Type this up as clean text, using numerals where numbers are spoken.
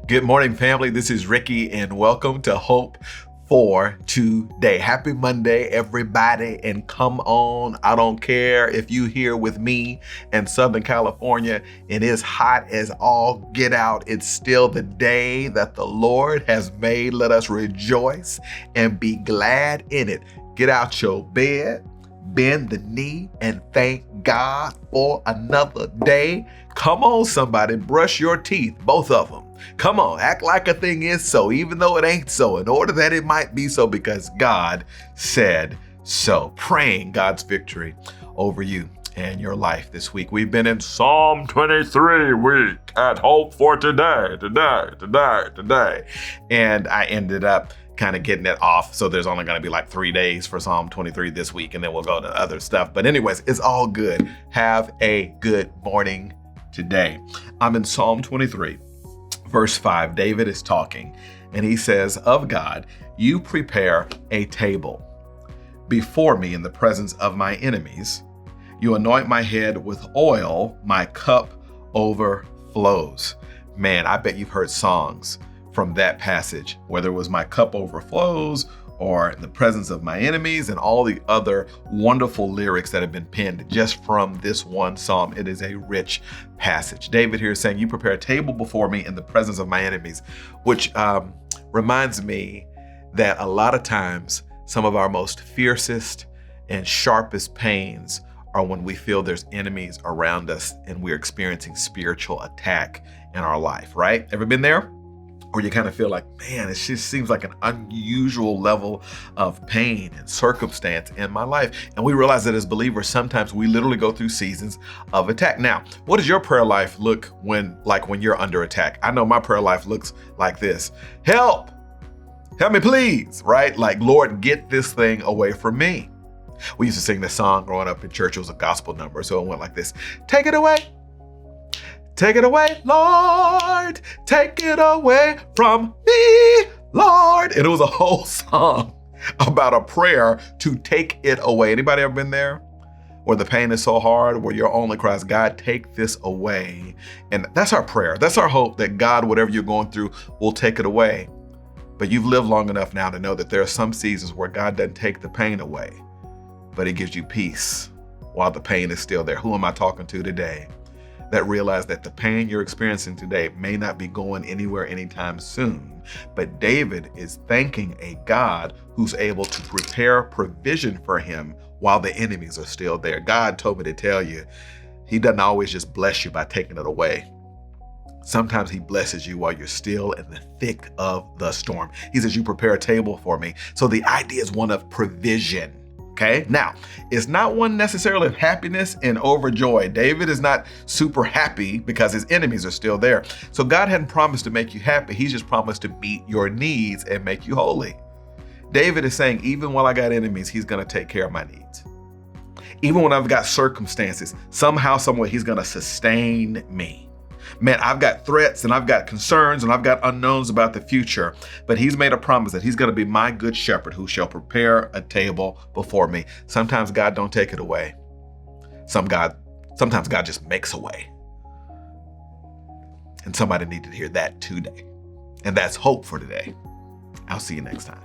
Good morning, family. This is Ricky, and welcome to Hope for Today. Happy Monday, everybody, and come on. I don't care if you here with me in Southern California. It is hot as all get out. It's still the day that the Lord has made. Let us rejoice and be glad in it. Get out your bed, bend the knee, and thank God for another day. Come on, somebody, brush your teeth, both of them. Come on, act like a thing is so, even though it ain't so, in order that it might be so, because God said so. Praying God's victory over you and your life this week. We've been in Psalm 23 week at Hope for Today. And I ended up kind of getting it off. So there's only going to be like 3 days for Psalm 23 this week, and then we'll go to other stuff. But anyways, it's all good. Have a good morning today. I'm in Psalm 23. Verse 5, David is talking, and he says, "Of God, you prepare a table before me in the presence of my enemies. You anoint my head with oil, my cup overflows." Man, I bet you've heard songs from that passage, whether it was "My cup overflows" or "In the presence of my enemies," and all the other wonderful lyrics that have been penned just from this one psalm. It is a rich passage. David here is saying, "You prepare a table before me in the presence of my enemies," which reminds me that a lot of times some of our most fiercest and sharpest pains are when we feel there's enemies around us and we're experiencing spiritual attack in our life, right? Ever been there? Or you kind of feel like, man, it just seems like an unusual level of pain and circumstance in my life. And we realize that as believers, sometimes we literally go through seasons of attack. Now, what does your prayer life look like when you're under attack? I know my prayer life looks like this. Help me, please, right? Like, Lord, get this thing away from me. We used to sing this song growing up in church. It was a gospel number. So it went like this. Take it away. Take it away, Lord, take it away from me, Lord. And it was a whole song about a prayer to take it away. Anybody ever been there? Where the pain is so hard, where your only cry is, God, take this away. And that's our prayer. That's our hope, that God, whatever you're going through, will take it away. But you've lived long enough now to know that there are some seasons where God doesn't take the pain away, but he gives you peace while the pain is still there. Who am I talking to today? That realize that the pain you're experiencing today may not be going anywhere anytime soon. But David is thanking a God who's able to prepare provision for him while the enemies are still there. God told me to tell you, he doesn't always just bless you by taking it away. Sometimes he blesses you while you're still in the thick of the storm. He says, you prepare a table for me. So the idea is one of provision. Okay, now, it's not one necessarily of happiness and overjoy. David is not super happy because his enemies are still there. So God hadn't promised to make you happy. He's just promised to meet your needs and make you holy. David is saying, even while I got enemies, he's going to take care of my needs. Even when I've got circumstances, somehow, someway, he's going to sustain me. Man, I've got threats and I've got concerns and I've got unknowns about the future, but he's made a promise that he's going to be my good shepherd who shall prepare a table before me. Sometimes God don't take it away. Sometimes God just makes a way. And somebody needed to hear that today. And that's hope for today. I'll see you next time.